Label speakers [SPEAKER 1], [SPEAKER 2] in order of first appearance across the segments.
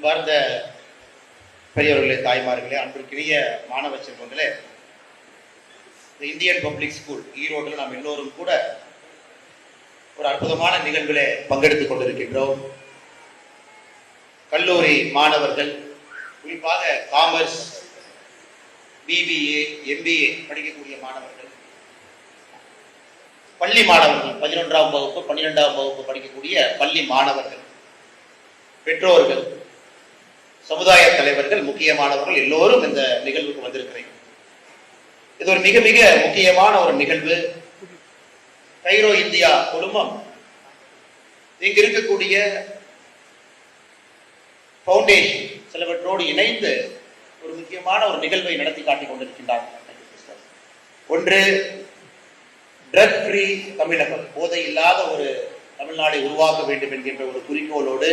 [SPEAKER 1] அன்பார்ந்த பெரியவர்களே, தாய்மார்களே, அன்பிற்கினிய மாணவ செல்வங்களே, இந்த இந்தியன் பப்ளிக் ஸ்கூல் ஈரோட்டில் நாம் எல்லோரும் கூட ஒரு அற்புதமான நிகழ்விலே பங்கெடுத்துக் கொண்டிருக்கின்றோம். கல்லூரி மாணவர்கள், குறிப்பாக காமர்ஸ், பிபிஏ, எம்பிஏ படிக்கக்கூடிய மாணவர்கள், பள்ளி மாணவர்கள், 11ஆம் வகுப்பு 12ஆம் வகுப்பு படிக்கக்கூடிய பள்ளி மாணவர்கள், பெற்றோர்கள், சமுதாய தலைவர்கள், முக்கியமானவர்கள் எல்லோரும் இந்த நிகழ்வுக்கு வந்திருக்கிறேன். இது ஒரு மிக மிக முக்கியமான ஒரு நிகழ்வு. கைரோ இந்தியா குழுமம் இங்கு இருக்கக்கூடிய பவுண்டேஷன் சிலவற்றோடு இணைந்து ஒரு முக்கியமான ஒரு நிகழ்வை நடத்தி காட்டிக் கொண்டிருக்கின்றார்கள். ஒன்று, ட்ரக் ஃப்ரீ தமிழகம், போதை இல்லாத ஒரு தமிழ்நாடை உருவாக்க வேண்டும் என்கின்ற ஒரு குறிக்கோளோடு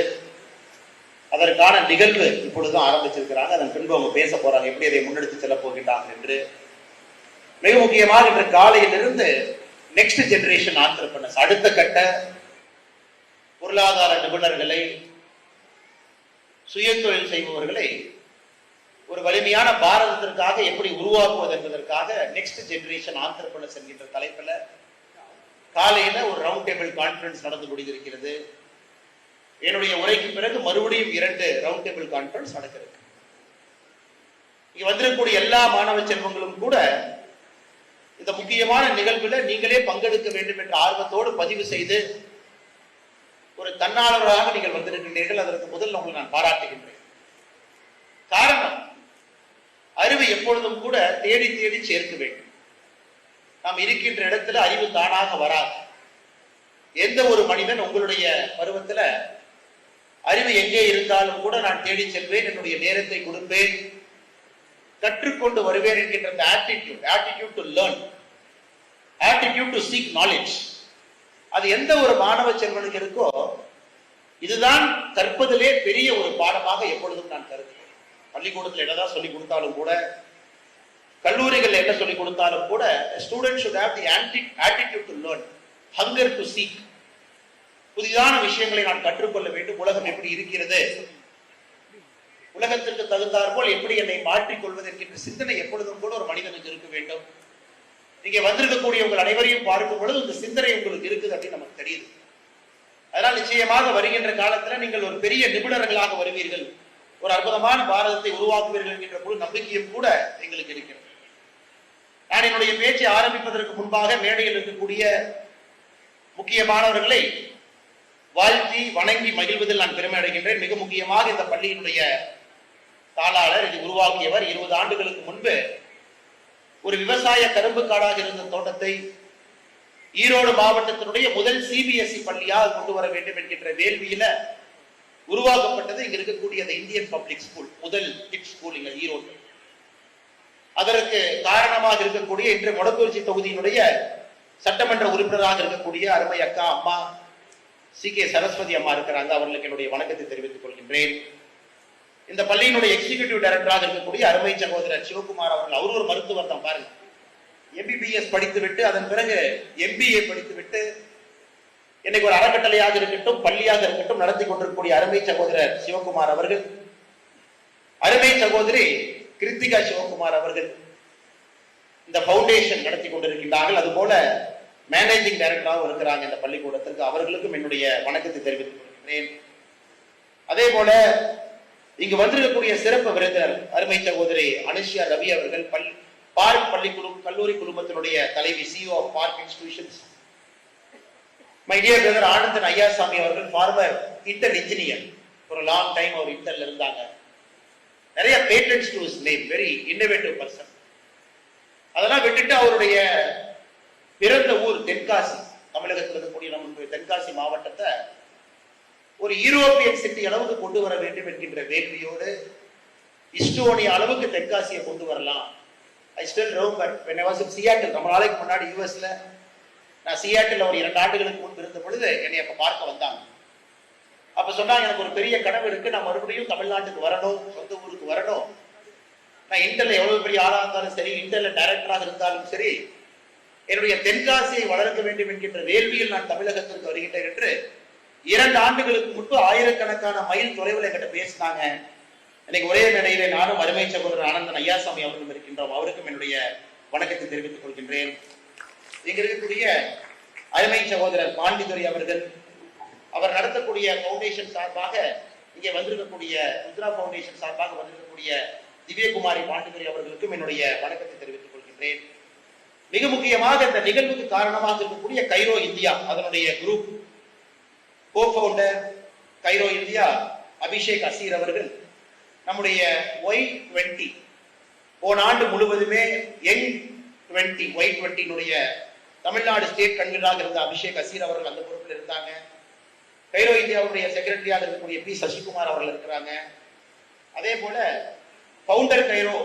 [SPEAKER 1] அதற்கான நிகழ்வு இப்பொழுதுதான் ஆரம்பிச்சிருக்கிறாங்க. அதன் பின்பு அவங்க பேச போறாங்க, எப்படி அதை முன்னெடுத்து செல்ல போகின்றாங்க என்று. மிக முக்கியமாக இன்று காலையிலிருந்து நெக்ஸ்ட் ஜெனரேஷன் ஆண்டர்பிரனர்ஸ், அடுத்த கட்ட பொருளாதார நிபுணர்களை, சுய தொழில் செய்பவர்களை ஒரு வலிமையான பாரதத்திற்காக எப்படி உருவாக்குவது என்பதற்காக நெக்ஸ்ட் ஜெனரேஷன் ஆண்டர்பிரனர்ஸ் என்கின்ற தலைப்பில் காலையில ஒரு ரவுண்ட் டேபிள் கான்ஃபரன்ஸ் நடந்து முடிந்திருக்கிறது. என்னுடைய உரைக்கு பிறகு மறுபடியும் 2 ரவுண்ட் டேபிள் கான்ஃபரன்ஸ் நடக்கிறது. இங்க வந்திருக்கக்கூடிய எல்லா மாணவ செல்வங்களும் கூட இந்த முக்கியமான நிகழ்வில் நீங்களே பங்கெடுக்க வேண்டும் என்ற ஆர்வத்தோடு பதிவு செய்து ஒரு தன்னாளராக நீங்கள் வந்திருக்கின்றீர்கள். அதற்கு முதல் உங்களை நான் பாராட்டுகின்றேன். காரணம், அறிவு எப்பொழுதும் கூட தேடி தேடி சேர்க்க வேண்டும். நாம் இருக்கின்ற இடத்துல அறிவு தானாக வராது. எந்த ஒரு மனிதன் உங்களுடைய பருவத்துல அறிவு எங்கே இருந்தாலும் கூட நான் தேடி செல்வேன், என்னுடைய நேரத்தை கொடுப்பேன், கற்றுக்கொண்டு வருவேன் என்கின்ற அந்த attitude to learn, attitude to seek knowledge, அது எந்த ஒரு மாணவ செல்வனுக்கு இருக்கோ, இதுதான் கற்பதிலே பெரிய ஒரு பாடமாக எப்பொழுதும் நான் கருதுகிறேன். பள்ளிக்கூடத்தில் என்னதான் சொல்லிக் கொடுத்தாலும் கூட, கல்லூரிகள் என்ன சொல்லிக் கொடுத்தாலும் கூட, student should have the attitude to learn, hunger to seek. புதிதான விஷயங்களை நான் கற்றுக்கொள்ள வேண்டும். உலகம் எப்படி இருக்கிறது, உலகத்திற்கு தகுந்தாற் போல் எப்படி என்னை மாற்றிக்கொள்வது என்கின்ற சிந்தனை எப்பொழுதும் கூட ஒரு மனிதனுக்கு இருக்க வேண்டும். நீங்க வந்திருக்கக்கூடிய உங்கள் அனைவரையும் பார்க்கும் பொழுது இந்த சிந்தனை உங்களுக்கு இருக்குது அப்படின்னு நமக்கு தெரியுது. அதனால் நிச்சயமாக வருகின்ற காலத்துல நீங்கள் ஒரு பெரிய நிபுணர்களாக வருவீர்கள், ஒரு அற்புதமான பாரதத்தை உருவாக்குவீர்கள் என்கின்ற முழு நம்பிக்கையும் கூட எங்களுக்கு இருக்கிறது. நான் என்னுடைய பேச்சை ஆரம்பிப்பதற்கு முன்பாக மேடையில் இருக்கக்கூடிய முக்கியமானவர்களை வாழ்த்தி வணங்கி மகிழ்வதில் நான் பெருமை அடைகின்றேன். மிக முக்கியமாக இந்த பள்ளியினுடைய தாளாளர், இது உருவாக்கியவர், 20 ஆண்டுகளுக்கு முன்பு ஒரு விவசாய கரும்பு காடாக இருந்த தோட்டத்தை ஈரோடு மாவட்டத்தினுடைய முதல் சிபிஎஸ்இ பள்ளியாக கொண்டு வர வேண்டும் என்கின்ற வேள்வியில உருவாக்கப்பட்டது இங்க இருக்கக்கூடிய அந்த இந்தியன் பப்ளிக் ஸ்கூல், முதல் கிட் ஸ்கூல் இங்க ஈரோடு. அதற்கு காரணமாக இருக்கக்கூடிய இன்று மொடக்குறிச்சி தொகுதியினுடைய சட்டமன்ற உறுப்பினராக இருக்கக்கூடிய அருமை அக்கா அம்மா CK சரஸ்வதி அம்மா இருக்கிறாங்க. அவர்களுக்கு என்னுடைய வணக்கத்தை தெரிவித்துக் கொள்கின்றேன். இந்த பள்ளியினுடைய எக்ஸிகியூட்டிவ் டைரக்டராக இருக்கக்கூடிய அருமை சகோதரர் சிவகுமார் அவர்கள், அவர் ஒரு மருத்துவர் தான் பாருங்க. MBBS படித்துவிட்டு அதன் பிறகு MBA படித்துவிட்டு இன்னைக்கு ஒரு அறக்கட்டளையாக இருக்கட்டும், பள்ளியாக இருக்கட்டும் நடத்தி கொண்டிருக்கக்கூடிய அருமை சகோதரர் சிவகுமார் அவர்கள், அருமை சகோதரி கிருத்திகா சிவகுமார் அவர்கள் இந்த பவுண்டேஷன் நடத்தி கொண்டிருக்கின்றார்கள். அதுபோல மேனேஜிங் டைரக்டராக இருக்கிறாங்க இந்த பள்ளிக்கூடத்திற்கு. அவர்களுக்கும் என்னுடைய வணக்கத்தை தெரிவித்துக் கொள்கிறேன். அதே போல இங்கு வந்திருக்கக்கூடிய சிறப்பு விருந்தினர் அருமை சகோதரி அனுஷியா ரவி அவர்கள், பார்க் பள்ளி கல்லூரி குழுமத்தினுடைய தலைவி, CEO of Park Institutions. My dear brother Anandan Ayyasamy அவர்கள், ஃபார்மர் இன்டெல் இன்ஜினியர், ஒரு லாங் டைம் அவர் இன்டெல்ல இருந்தாங்க. நிறைய patents to his name, very innovative person. அதெல்லாம் விட்டுட்டு அவருடைய பிறந்த ஊர் தென்காசி, தமிழகத்தில் இருக்கக்கூடிய நம்முடைய தென்காசி மாவட்டத்தை ஒரு யூரோப்பியன் சிட்டி அளவுக்கு கொண்டு வர வேண்டும் என்கின்ற வேள்வியோடு இஸ்டோனியா அளவுக்கு தென்காசியை கொண்டு வரலாம். I still remember when I was in Seattle, ரொம்ப நாளைக்கு முன்னாடி யூஎஸ்ல நான் சியாட்டில் ஒரு 2 ஆண்டுகளுக்கு முன்பு இருந்த பொழுது என்னை அப்ப பார்க்க வந்தாங்க. அப்ப சொன்னாங்க, எனக்கு ஒரு பெரிய கனவு இருக்கு, நான் மறுபடியும் தமிழ்நாட்டுக்கு வரணும், சொந்த ஊருக்கு வரணும். நான் இன்டெல்ல எவ்வளவு பெரிய ஆளா இருந்தாலும் சரி, இன்டெல்ல டைரக்டராக இருந்தாலும் சரி, என்னுடைய தென்காசியை வளர்க்க வேண்டும் என்கின்ற வேள்வியில் நான் தமிழகத்திற்கு வருகின்றேன் என்று 2 ஆண்டுகளுக்கு முன்பு ஆயிரக்கணக்கான மைல் தொலைவில் என்கிட்ட பேசினாங்க. இன்னைக்கு ஒரே மேடையிலே நானும் அருமை சகோதரர் ஆனந்தன் ஐயாசாமி அவர்களும் இருக்கின்றோம். அவருக்கும் என்னுடைய வணக்கத்தை தெரிவித்துக் கொள்கின்றேன். இங்க இருக்கக்கூடிய அருமை சகோதரர் பாண்டிதுரை அவர்கள், அவர் நடத்தக்கூடிய பவுண்டேஷன் சார்பாக இங்கே வந்திருக்கக்கூடிய ருத்ரா பவுண்டேஷன் சார்பாக வந்திருக்கக்கூடிய திவ்யகுமாரி பாண்டிதுரை அவர்களுக்கும் என்னுடைய வணக்கத்தை தெரிவித்துக் கொள்கின்றேன். மிக முக்கியமாக இந்த நிகழ்வுக்கு காரணமாக இருக்கக்கூடிய கைரோ இந்தியா, அதனுடைய group கோ-ஃபவுண்டர் Cairo India Abhishek Asir அவர்கள், நம்முடைய Y20 போன ஆண்டு முழுவதுமே யங் 20 Y20 தமிழ்நாடு ஸ்டேட் கன்வீனராக இருந்த அபிஷேக் அசீர் அவர்கள் அந்த பொறுப்பில் இருந்தாங்க. கைரோ இந்தியாவுடைய செக்ரட்டரியாக இருக்கக்கூடிய பி சசிகுமார் அவர்கள் இருக்கிறாங்க. அதே போல founder Cairo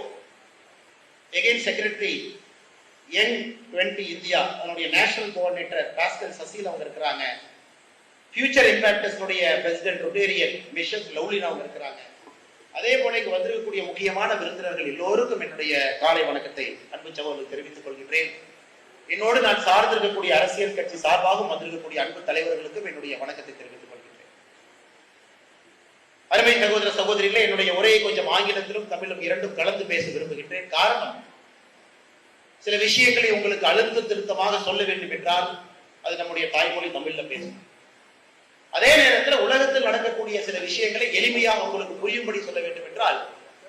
[SPEAKER 1] again secretary young 20 India அதனுடைய நேஷனல் கோஆர்டினேட்டர் பாஸ்கல் சசீல் அவங்க இருக்கிறாங்க. ஃபியூச்சர் இம்பாக்டர்ஸ் பிரசிடென்ட் ரொட்டேரியன் மிஷஸ் லவ்லினா அவங்க இருக்கிறாங்க. அதே போல இங்கு வந்திருக்கக்கூடிய முக்கியமான விருந்தினர்கள் எல்லோருக்கும் என்னுடைய காலை வணக்கத்தை அன்பு சகோதரர்கள் தெரிவித்துக் கொள்கின்றேன். என்னோடு நான் சார்ந்திருக்கக்கூடிய அரசியல் கட்சி சார்பாகவும் வந்திருக்கக்கூடிய அன்பு தலைவர்களுக்கும் என்னுடைய வணக்கத்தை தெரிவித்துக் கொள்கின்றேன். அருமை சகோதர சகோதரிகளே, என்னுடைய உரையை கொஞ்சம் ஆங்கிலத்திலும் தமிழும் இரண்டும் கலந்து பேச விரும்புகின்றேன். காரணம், சில விஷயங்களை உங்களுக்கு அழுத்த திருத்தமாக சொல்ல வேண்டும் என்றால் அது நம்முடைய தாய்மொழி தமிழ்ல பேசணும். அதே நேரத்தில் உலகத்தில் நடக்கக்கூடிய சில விஷயங்களை எளிமையாக உங்களுக்கு புரியும்படி சொல்ல வேண்டும் என்றால்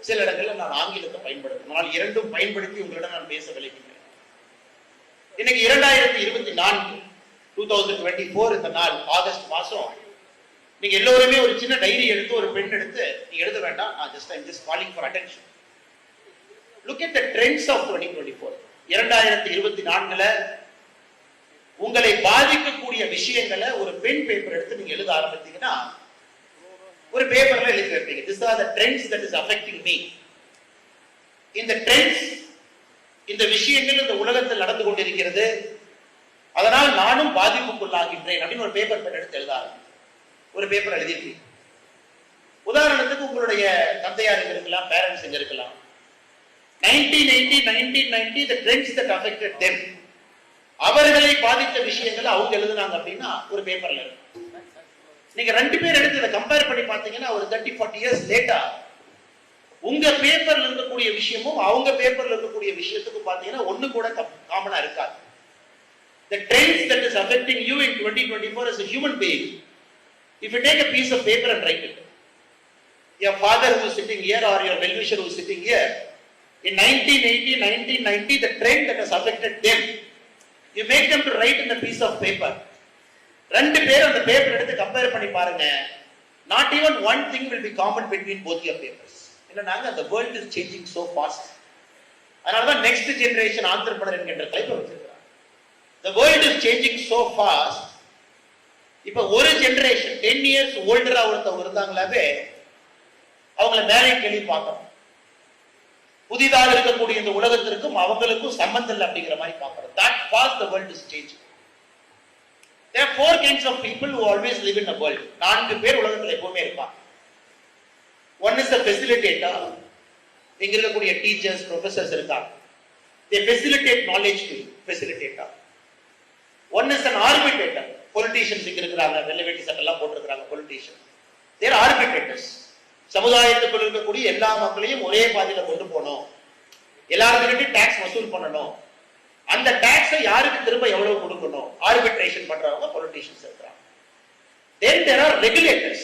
[SPEAKER 1] சில இடங்களில் நான் ஆங்கிலத்தை பயன்படுத்தணும். ஆனால் இரண்டும் பயன்படுத்தி உங்களிடம் நான் பேச விளைகின்றேன். இன்னைக்கு 2024 இந்த நாள் ஆகஸ்ட் மாசம், நீங்க எல்லோருமே ஒரு சின்ன டைரி எடுத்து ஒரு பென் எடுத்து நீங்க எழுத வேண்டாம். நான் just calling for attention. Look at the trends of 2024. 2024 உங்களை பாதிக்கக்கூடிய விஷயங்களை ஒரு பென் பேப்பர் எடுத்து நீங்க எழுத ஆரம்பித்தீங்கன்னா ஒரு பேப்பர்ல எழுதி வைப்பீங்க. These are the trends that is affecting me. இந்த ட்ரெண்ட்ஸ், இந்த விஷயங்கள் இந்த உலகத்தில் நடந்து கொண்டிருக்கிறது, அதனால் நானும் பாதிப்புக்குள்ளாகின்றேன் அப்படின்னு ஒரு பேப்பர் பென் எடுத்து எழுத ஆரம்பிங்க. ஒரு பேப்பர் எழுதிருக்கீங்க. உதாரணத்துக்கு உங்களுடைய தந்தையார் இருக்கலாம், பேரண்ட்ஸ் இங்க இருக்கலாம். 1990 the trends that affected them, அவர்களை பாதித்த விஷயங்களை அவங்க எழுதுனாங்க அப்படின்னா ஒரு பேப்பர்ல இருக்கு. நீங்க 2 பேர் எடுத்து இதை கம்பேர் பண்ணி பார்த்தீங்கன்னா ஒரு 30-40 இயர்ஸ் லேட்டா உங்க பேப்பர்ல இருக்கக்கூடிய விஷயமும் அவங்க பேப்பர்ல இருக்கக்கூடிய விஷயத்துக்கு பார்த்தீங்கன்னா ஒண்ணு கூட காமனா இருக்காது. The trends that is affecting you in 2024 as a human being, if you take a piece of paper and write it, your father who is sitting here or your well-wisher who is sitting here, in 1990 the trend that has affected them, you make them to write in a piece of paper. 2 பேர் அந்த paper எடுத்து compare பண்ணி பாருங்க. Not even one thing will be common between both your papers. இல்லனாங்க the world is changing so fast. அதனால தான் next generation entrepreneur என்கிற தலைப்பை வச்சிருக்காங்க. The world is changing so fast. இப்ப ஒரு ஜெனரேஷன் 10 years older ஒருத்தவங்க இருந்தாங்களாவே அவங்கள மேலே கேள்வி பார்க்கணும். புதிதாக இருக்கக்கூடிய இந்த உலகத்திற்கும் அவங்களுக்கும் சம்பந்தம் இல்லை அப்படிங்கிற மாதிரி பார்க்கணும். That fast the world is changing. There are 4 kinds of people who always live in a world. 4 பேர் உலகத்துல எப்பவுமே இருப்பாங்க. One is the facilitator. இங்க இருக்கக்கூடிய டீச்சர்ஸ், ப்ரொஃபசர்ஸ் இருக்காங்க. They facilitate knowledge to you. Facilitator. One is an arbitrator. Politicians இங்க இருக்கிறாங்க, வெள்ளவேட்டி சட்டெல்லாம் போட்டிருக்கிறாங்க politicians. They are arbitrators. சமுதாயத்துக்குள் இருக்கக்கூடிய எல்லா மக்களையும் ஒரே பாதையில கொண்டு போகணும், எல்லாருக்கிட்டையும் டாக்ஸ் வசூல் பண்ணணும், அந்த டாக்ஸை யாருக்கு திரும்ப எவ்வளவு கொடுக்கணும், ஆர்பிட்ரேஷன் பண்றவங்க பொலிட்டிஷியன்ஸ் இருக்கிறாங்க. Then there are regulators.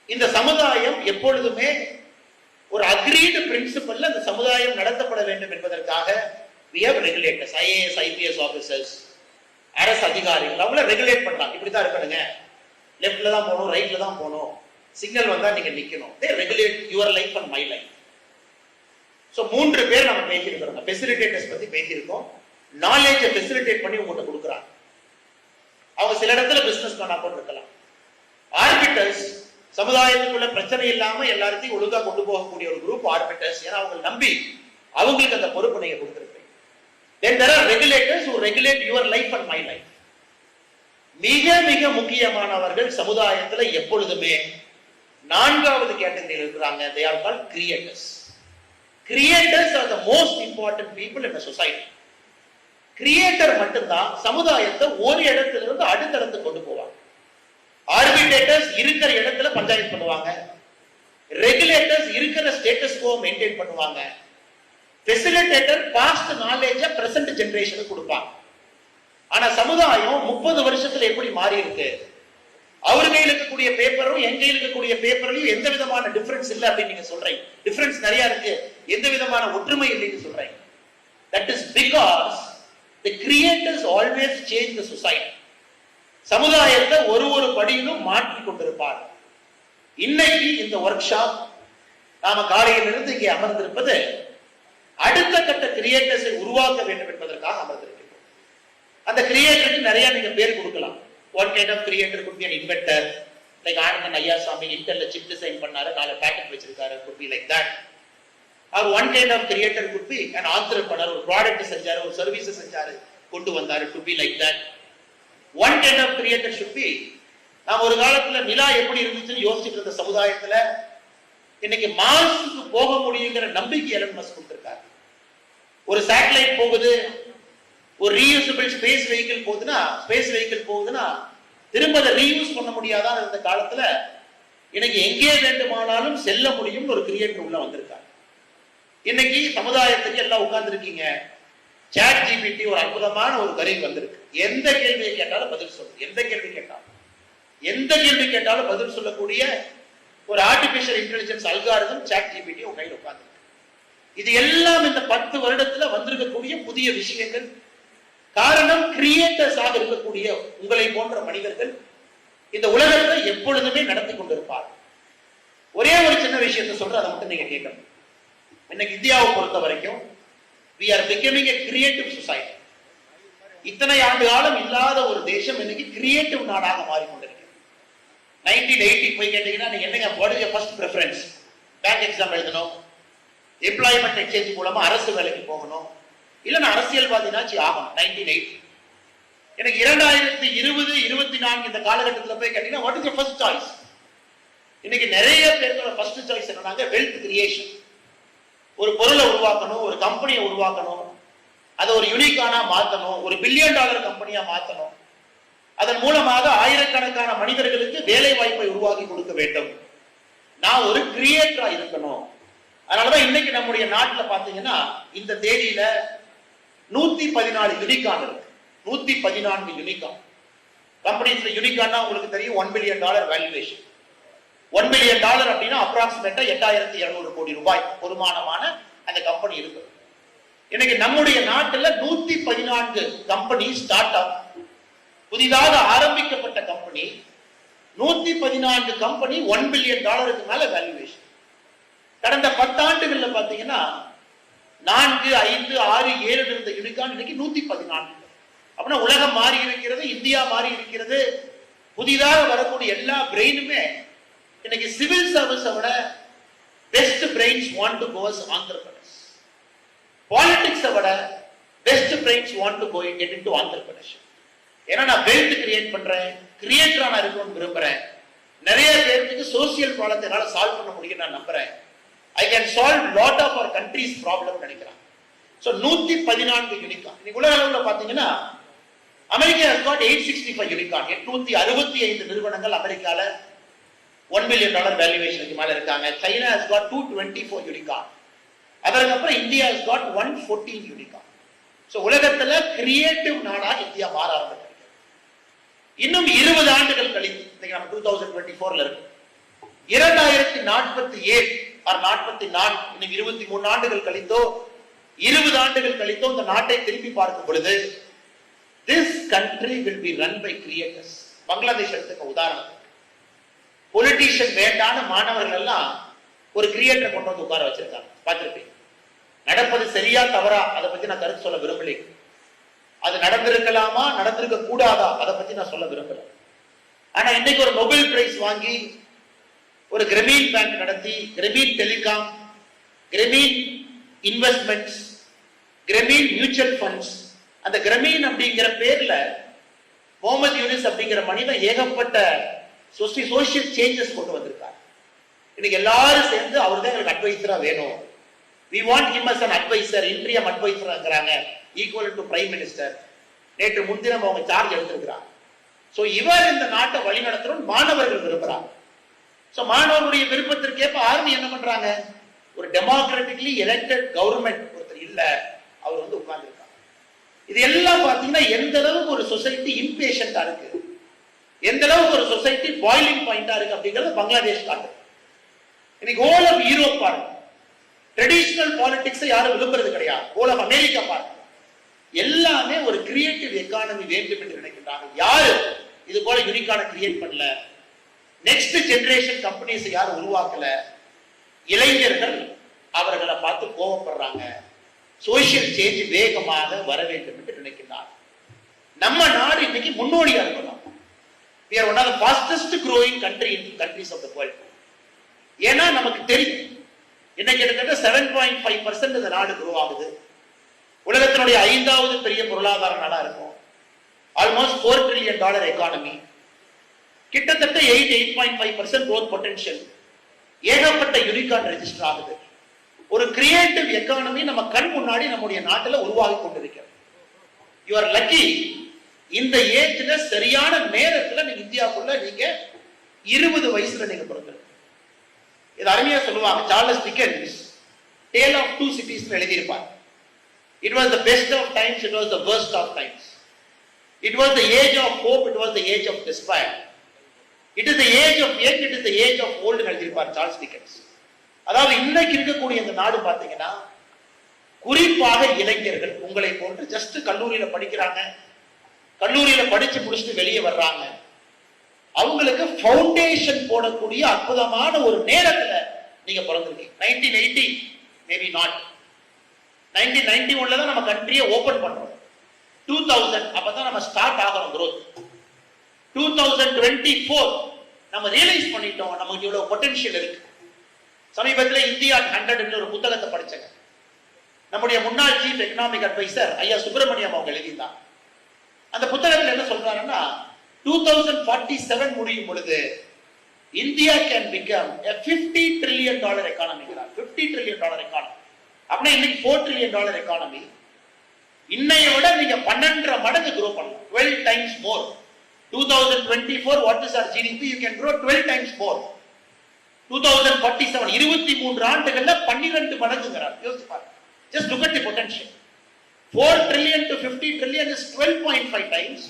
[SPEAKER 1] இந்த சமுதாயம் எப்பொழுதுமே ஒரு அக்ரீடு பிரின்சிபல்ல இந்த சமுதாயம் நடத்தப்பட வேண்டும் என்பதற்காக we have regulators. IAS, IPS officers, அரசு அதிகாரிகள் அவங்கள ரெகுலேட் பண்றாங்க. இப்படிதான் இருக்கணுங்க, லெஃப்ட்ல தான் போகணும், ரைட்ல தான் போகணும், சிக்னல் வந்தா நீங்க நிக்கணும். They regulate your life and my life. So 3 பேர் நம்ம பேசியிருக்கிறோம். ஃபெசிலிட்டேட்டர்ஸ் பத்தி பேசியிருக்கோம். நாலேஜை ஃபெசிலிட்டேட் பண்ணி உங்கள்கிட்ட கொடுக்குறாங்க. அவங்க சில இடத்துல பிசினஸ் பண்ணா கூட இருக்கலாம். ஆர்பிட்டர்ஸ், சமுதாயத்துக்குள்ள பிரச்சனை இல்லாம எல்லாத்தையும் ஒழுங்கா கொண்டு போகக்கூடிய ஒரு குரூப் ஆர்பிட்டர்ஸ். ஏன்னா அவங்க நம்பி அவங்களுக்கு அந்த பொறுப்பு நீங்க கொடுத்துருப்பீங்க. Then there are regulators who regulate your life and my life. மிக மிக முக்கியமானவர்கள் சமுதாயத்துல எப்பொழுதுமே 4வது கேட்டகரியில் இருக்கிறாங்க. They are called creators. Creators are the most important people in a society. Creator மட்டும்தான் சமுதாயத்தை ஒரு இடத்திலிருந்து அடுத்த இடத்துக்கு கொண்டு போவாங்க. ஆர்பிட்ரேட்டர்ஸ் இருக்கிற இடத்துல பஞ்சாயத்து பண்ணுவாங்க, ரெகுலேட்டர்ஸ் இருக்கிற ஸ்டேட்டஸ் கோ மெயின்டைன் பண்ணுவாங்க, ஃபெசிலிட்டேட்டர் பாஸ்ட் நாலேஜ் பிரசன்ட் ஜெனரேஷனுக்கு கொடுப்பாங்க. ஆனா சமுதாயம் 30 வருஷத்துல எப்படி மாறி இருக்கு? அவர் கையில் இருக்கக்கூடிய பேப்பரும் என் கையில் இருக்கக்கூடிய பேப்பர்லயும் எந்த விதமான டிஃபரன்ஸ் இல்லை அப்படின்னு நீங்க சொல்றீங்க. டிஃபரன்ஸ் நிறைய இருக்கு, எந்த விதமான ஒற்றுமை இல்லைன்னு சொல்றீங்க. That is because the creators always change the society. சமுதாயத்தை ஒரு படியிலும் மாற்றி கொண்டிருப்பார். இன்னைக்கு இந்த ஒர்க் ஷாப் நாம காலையிலிருந்து இங்கே அமர்ந்திருப்பது அடுத்த கட்ட கிரியேட்டர்ஸை உருவாக்க வேண்டும் என்பதற்காக அமர்ந்திருக்கிறோம். அந்த கிரியேட்டருக்கு நிறைய நீங்க பேர் கொடுக்கலாம். One kind of creator could be an inventor, like Anandan Ayyaswamy Intel chip design பண்ணாரு, நாலு பேட்டன்ட் வச்சிருக்காரு, could be like that. Or one kind of creator could be an entrepreneur, ஒரு ப்ராடக்ட் செஞ்சாரு, ஒரு சர்வீஸ் செஞ்சாரு, கொண்டு வந்தாரு, to be like that. One kind of creator should be, நாம் ஒரு காலத்துல நிலா எப்படி இருந்துச்சுன்னு யோசிச்சுட்டு இருந்த சமுதாயத்துல இன்னைக்கு மார்ஸுக்கு போக முடியுங்கிற நம்பிக்கை எலன் மஸ்க் கொடுத்திருக்காரு. ஒரு சேட்டலைட் போகுது, ஒரு ரீயூசபிள் ஸ்பேஸ் வெஹிக்கிள் போகுதுன்னா திரும்ப அதை ரீயூஸ் பண்ண முடியாதான் இருந்த காலத்துல இன்னைக்கு எங்கே வேண்டுமானாலும் செல்ல முடியும் ஒரு கிரியேட்டர் உள்ள வந்திருக்காங்க. இன்னைக்கு சமுதாயத்துக்கு எல்லாம் உட்கார்ந்து இருக்கீங்க. சாட் ஜிபிடி ஒரு அற்புதமான ஒரு கருவி வந்திருக்கு. எந்த கேள்வியை கேட்டாலும் பதில் சொல்லுது. எந்த கேள்வி கேட்டாலும் பதில் சொல்லக்கூடிய ஒரு artificial intelligence algorithm ChatGPT உங்க கையில் உட்கார்ந்து. இது எல்லாம் இந்த 10 வருடத்துல வந்திருக்கக்கூடிய புதிய விஷயங்கள். காரணம் கிரியேட்டர்ஸாக இருக்கக்கூடிய உங்களை போன்ற மனிதர்கள் இந்த உலகத்தை எப்பொழுதுமே நடத்தி கொண்டிருப்பார். ஒரே ஒரு சின்ன விஷயத்தை சொல்ற, அதை மட்டும் நீங்க கேட்கணும். இன்னைக்கு இந்தியாவை பொறுத்த வரைக்கும் we are becoming a creative society. இத்தனை ஆண்டு காலம் இல்லாத ஒரு தேசம் இன்னைக்கு கிரியேட்டிவ் நாடாக மாறிக்கொண்டிருக்கு. 1980 போய் கேட்டீங்கன்னா நீங்க என்னங்க what is your first preference? Bank exam எழுதணும், எம்ப்ளாய்மெண்ட் எக்ஸ்சேஞ்ச் மூலமா அரசு வேலைக்கு போகணும், இல்ல நான் அரசியல்வாதினாச்சு ஆகணும். 1980 எனக்கு 2020 24 இந்த காலகட்டத்தில் போய் கேட்டீங்கன்னா what is your first choice? இன்னைக்கு நிறைய பேரோட ஃபர்ஸ்ட் சாய்ஸ் என்னன்னாங்க வெல்த் கிரியேஷன். ஒரு பொருளை உருவாக்கணும், ஒரு கம்பெனியை உருவாக்கணும், அதை ஒரு யூனிக்கானா மாற்றணும், ஒரு $1 பில்லியன் கம்பெனியா மாற்றணும், அதன் மூலமாக ஆயிரக்கணக்கான மனிதர்களுக்கு வேலை வாய்ப்பை உருவாக்கி கொடுக்க வேண்டும், நான் ஒரு கிரியேட்டரா இருக்கணும். அதனாலதான் இன்னைக்கு நம்முடைய நாட்டில் பாத்தீங்கன்னா இந்த தேதியில 114 யூனிகான் இருக்கு. 114 யூனிகான் கம்பெனிஸ்ல. யூனிகான்னா உங்களுக்கு தெரியும் $1 பில்லியன் வேல்யூவேஷன். $1 பில்லியன் அப்படின்னா அப்ராக்சிமேட்டா 8200 கோடி ரூபாய் வருமானமான அந்த கம்பெனி இருக்கு. இன்னைக்கு நம்முடைய நாட்டில் 114 கம்பெனி ஸ்டார்ட் அப், புதிதாக ஆரம்பிக்கப்பட்ட கம்பெனி 114 கம்பெனி $1 பில்லியன் மேல வேல்யூவேஷன். கடந்த 10 ஆண்டுகள்ல பாத்தீங்கன்னா 4, 5, 6, 7 இருந்த யூனிகான் இன்னைக்கு 114. அப்படின்னா உலகம் மாறி இருக்கிறது, இந்தியா மாறி இருக்கிறது. புதிதாக வரக்கூடிய எல்லா பிரெயினுமே இன்னைக்கு சிவில் சர்வீஸை விட best brains want to go as entrepreneurs. பாலிடிக்ஸை விட best brains want to go get into entrepreneurship. ஏன்னா நான் வெல்த் கிரியேட் பண்றேன், கிரியேட்டரா நான் இருக்கணும்னு விரும்புறேன். நிறைய பேருக்கு சோசியல் ப்ராப்ளத்தை என்னால சால்வ் பண்ண முடியும் நான் நம்புறேன். I can solve lot of our country's problem நினைக்கிறான். So 114 unicorn. இன்னைக்கு உலக அளவுல பாத்தீங்கன்னா அமெரிக்கா has got 865 யூனிகான். 865 நிறுவனங்கள் அமெரிக்கால $1 பில்லியன் வேல்யூவேஷனுக்கு மேல இருக்காங்க. China has got 224 unicorn. அதற்கு அப்புறம் India has got 114 unicorn. So உலகத்துல கிரியேட்டிவ் நாடா இந்தியா மாற ஆரம்பிச்சிருக்கு. இன்னும் 20 ஆண்டுகள் கழித்து, இன்னைக்கு நம்ம 2024ல இருக்கு, 2047 44 இன்னைக்கு 23 ஆண்டுகள் கழித்தோ 20 ஆண்டுகள் கழித்தோ இந்த நாட்டை திருப்பி பார்க்கும் பொழுது this country will be run by creators. Bangladesh எடுத்துக்க உதாரணத்துக்கு, பொலிட்டீஷியன் வேண்டான மாணவர்கள் எல்லாம் ஒரு கிரியேட்டரை கொண்டு வந்து உட்கார வச்சிருக்காங்க, பார்த்திருப்பீங்க. நடப்பது சரியா தவறா அதை பத்தி நான் கருத்து சொல்ல விரும்பலை. அது நடந்திருக்கலாமா நடந்திருக்க கூடாதா அதை பத்தி நான் சொல்ல விரும்பல. ஆனா இன்னைக்கு ஒரு நோபல் பிரைஸ் வாங்கி ஒரு கிரமீன் பேங்க் நடத்தி, கிரமீன் டெலிகாம், கிரமீன் இன்வெஸ்ட்மெண்ட்ஸ், கிரமீன் மியூச்சுவல் ஃபண்ட்ஸ், அந்த கிரமீன் அப்படிங்கிற பேர்ல முகமது யூனிஸ் அப்படிங்கிற மனிதன் ஏகப்பட்ட சோசியல் சேஞ்சஸ் கொண்டு வந்திருக்காரு. இன்னைக்கு எல்லாரும் சேர்ந்து அவர் தான் எங்களுக்கு அட்வைசரா வேணும், we want him as an advisor, interim advisor ங்கறாங்க, equal to prime minister. நேற்று முன்தினம் அவங்க சார்ஜ் எடுத்திருக்கிறாங்க. சோ இவர் இந்த நாட்டை வழி நடத்தணும் மாணவர்கள் விரும்புறாங்க. சோ மாணவர்களுடைய விருப்பத்திற்கேற்ப ஆர்மி என்ன பண்றாங்க, ஒரு டெமோக்ராட்டிக்லி எலெக்டட் கவர்மெண்ட் ஒருத்தர் இல்ல, அவர் வந்து உட்கார்ந்து இருக்காங்க. இது எல்லாம் பாத்தீங்கன்னா எந்த அளவுக்கு ஒரு சொசைட்டி இம்பேஷண்டா இருக்கு, எந்த அளவுக்கு ஒரு சொசைட்டி பாயிலிங் பாயிண்டா இருக்கு அப்படிங்கறது பங்களாதேஷ் காட்டு. இன்னைக்கு ஹோல் ஆஃப் யூரோப் பாருங்க, ட்ரெடிஷனல் பாலிடிக்ஸ் யாரும் விரும்புறது கிடையாது. ஹோல் ஆஃப் அமெரிக்கா பாருங்க, எல்லாமே ஒரு கிரியேட்டிவ் எக்கானமி வேண்டும் என்று நினைக்கின்றாங்க. யாரு இது போல யூனிக்கான கிரியேட் பண்ணல, நெக்ஸ்ட் ஜெனரேஷன் கம்பெனிஸ் யாரும் உருவாக்கல. இளைஞர்கள் அவர்களை பார்த்து கோபப்படுறாங்க. சோசியல் சேஞ்ச் வேகமாக வர வேண்டும் என்று நினைக்கிறார். நம்ம நாடு இன்னைக்கு முன்னோடியா இருக்கணும். We are one of the fastest growing country in countries of the world. ஏன்னா நமக்கு தெரியும் இன்னைக்கு கிட்டத்தட்ட 7.5% இந்த நாடு குரோ ஆகுது. உலகத்தினுடைய 5வது பெரிய பொருளாதார நாடா இருக்கும். ஆல்மோஸ்ட் $4 trillion எக்கானமி, கிட்டத்தட்ட 8.5% growth potential, ஏகப்பட்ட யூனிகார்ன் ரெஜிஸ்டர் ஆகுது. ஒரு கிரியேட்டிவ் எக்கானமி நம்ம கண் முன்னாடி நம்முடைய நாட்டில் உருவாகி கொண்டிருக்கிறது. யூ ஆர் லக்கி, இந்த ஏஜ்ல சரியான நேரத்தில் நீங்க இந்தியாவுக்குள்ள நீங்க 20 வயசுல நீங்க பிறந்திருக்க. இது அருமையா சொல்லுவாங்க, Charles Dickens Tale of Two Cities எழுதியிருப்பார். It was the best of times, it was the worst of times. It was the age of hope, it was the age of despair. It is the age of young, it is the age of old எழுதியிருப்பார் Charles Dickens. அதாவது இன்னைக்கு இருக்கக்கூடிய இந்த நாடு பாத்தீங்கன்னா குறிப்பாக இளைஞர்கள் உங்களை போன்று ஜஸ்ட் கல்லூரியில படிக்கிறாங்க, கல்லூரியில படிச்சு முடிச்சுட்டு வெளியே வர்றாங்க. அவங்களுக்கு ஃபவுண்டேஷன் போடக்கூடிய அற்புதமான ஒரு நேரத்துல நீங்க பிறந்திருக்கீங்க. 1980 மேபி நாட், 1991 தான் நம்ம கண்ட்ரியை ஓபன் பண்றோம். 2000 அப்பதான் நம்ம ஸ்டார்ட் ஆகிறோம் growth. 2024 நம்ம ரியலைஸ் பண்ணிட்டோம் நமக்கு இவ்வளவு பொட்டன்ஷியல் இருக்கு. சமீபத்தில் இந்தியா 100 என்ற ஒரு புத்தகத்தை படிச்சங்க. நம்முடைய முன்னாள் சீஃப் எக்கனாமிக் அட்வைசர் ஐயா சுப்பிரமணியம் அவங்க எழுதிட்டாங்க. அந்த புத்தகத்தில் என்ன சொல்றாங்கன்னா 2047 முடியும் பொழுது India can become a $50 trillion economy. $50 trillion economy அப்படின்னா இன்னைக்கு $4 trillion எக்கானமி. இன்னைய விட நீங்க 12 மடங்கு grow பண்ணலாம், 12 times more. 2024 what is our GDP? You can grow 12 times more. 2047 23 ஆண்டுகள்ல 12 மடங்குங்கிறார். யோசிச்சு பாருங்க. Just look at the potential. 4 trillion to 50 trillion is 12.5 times.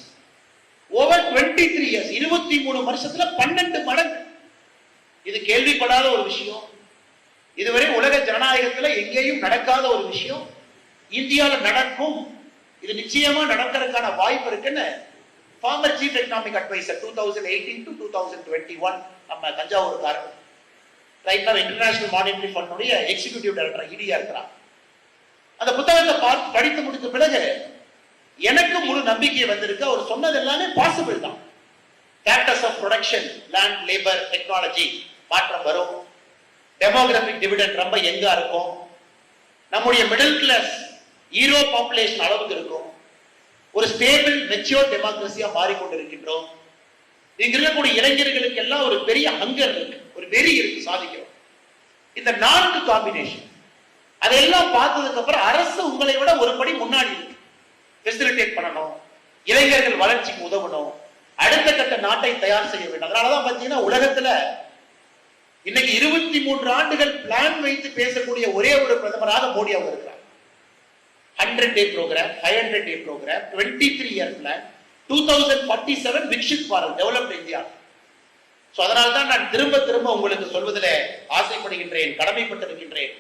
[SPEAKER 1] Over 23 years, 23 வருஷத்துல 12 மடங்கு. இது கேள்விப்படாத ஒரு விஷயம். இதுவரை உலக ஜனநாயகத்துல எங்கேயும் நடக்காத ஒரு விஷயம் இந்தியாவில் நடக்கும். இது நிச்சயமா நடக்கிறதுக்கான வாய்ப்பு இருக்குன்னு former chief economic advisor 2018 to 2021 நம்ம தஞ்சாவூர்காரர், ரைட் நவ இன்டர்நேஷனல் மானிட்டரி ஃபண்டுடைய எக்ஸிகியூட்டிவ் டைரக்டர் இடியா இருக்கிறார். அந்த புத்தகத்தை பார்த்து படித்து முடித்த பிறகு எனக்கு முழு நம்பிக்கை வந்திருக்கு. அவர் சொன்னது எல்லாமே பாசிபிள் தான். Factors of production, land, labour, technology மாற்றம் வரும். டெமோகிராபிக் டிவிடெண்ட் ரொம்ப எங்கா இருக்கும். நம்முடைய மிடில் கிளாஸ் ஹீரோ பாப்புலேஷன் அளவுக்கு இருக்கும். ஒரு ஸ்டேபிள் மெச்சூர் டெமோக்ரஸியா மாறிக்கொண்டிருக்கின்றோம். இங்க இருக்கக்கூடிய இளைஞர்களுக்கு எல்லாம் ஒரு பெரிய ஹங்கர் இருக்கு, ஒரு வெறி இருக்கு, சாதிக்கிறோம். இந்த 4 காம்பினேஷன் அதெல்லாம் பார்த்ததுக்கு அப்புறம் அரசு உங்களை விட ஒரு படி முன்னாடி இருக்கு. ஃபெசிலிட்டேட் பண்ணணும், இளைஞர்கள் வளர்ச்சிக்கு உதவணும், அடுத்த கட்ட நாட்டை தயார் செய்ய வேண்டும். அதனாலதான் பாத்தீங்கன்னா உலகத்துல இன்னைக்கு 23 ஆண்டுகள் பிளான் வைத்து பேசக்கூடிய ஒரே ஒரு பிரதமராக மோடி அவங்க இருக்கிறார். 100-day programme, 500-day programme, 23-year plan, 2047 Viksit Bharat, developed India. அதனால்தான் நான் திரும்ப திரும்ப உங்களுக்கு சொல்வதில் ஆசைப்படுகின்றேன், கடமைப்பட்டிருக்கின்றேன்.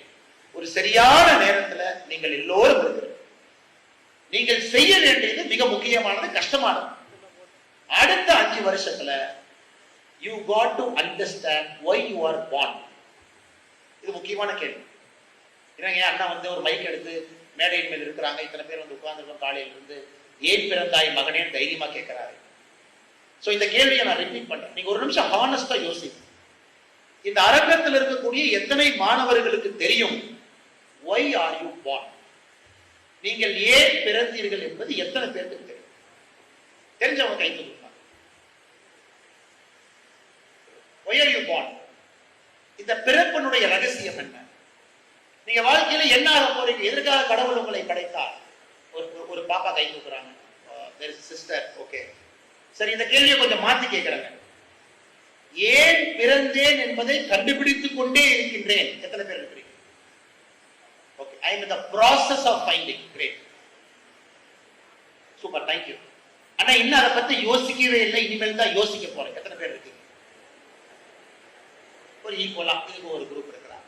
[SPEAKER 1] ஒரு சரியான நேரத்தில் நீங்கள் எல்லோரும் இருக்கிறீர்கள். நீங்கள் செய்ய வேண்டியது மிக முக்கியமானது, கஷ்டமானது. அடுத்த 5 வருஷத்துல you got to understand why you are born. இது முக்கியமான கேள்வி. ஏன்னா அண்ணா வந்து ஒரு மைக் எடுத்து மேடையின் மேல் இருக்கிறாங்க, இத்தனை பேர் வந்து உட்கார்ந்துருக்கோம் காலையில இருந்து, ஏன் பிறந்தாய் மகனே தைரியமா கேட்கிறாரு. சோ இந்த கேள்வியை நான் ரிப்பீட் பண்றேன். நீங்க ஒரு நிமிஷம் ஹானஸ்டா யோசிங்க. இந்த அரங்கத்தில் இருக்கக்கூடிய எத்தனை மாணவர்களுக்கு தெரியும் why are you born? நீங்கள் ஏன் பிறந்தீர்கள் என்பது எத்தனை பேருக்கு தெரியும்? தெரிஞ்சவங்க கை தூக்குங்க. why are you born? இந்த பிறப்பினுடைய ரகசியம் என்ன? நீங்க வாழ்க்கையில என்ன ஆக போறீங்க? எதற்காக கடவுள் உங்களை படைத்தார்? ஒரு பாப்பா கை தூக்குறாங்க. there is a sister, okay. சரி, இந்த கேள்வியை கொஞ்சம் மாத்தி கேட்கிறேங்க. ஏன் பிறந்தேன் என்பதை கண்டுபிடித்துக் கொண்டே இருக்கின்றேன். எத்தனை பேர் இருக்கிறீங்க? Okay, I am in the process of finding. Great, super, thank you. ஆனா இன்னும் அதை பத்தி யோசிக்கவே இல்லை, இனிமேல் தான் யோசிக்க போறேன். எத்தனை பேர் இருக்கீங்க? ஒரு ஈக்குவலா இதுக்கு ஒரு குரூப் இருக்கிறாங்க.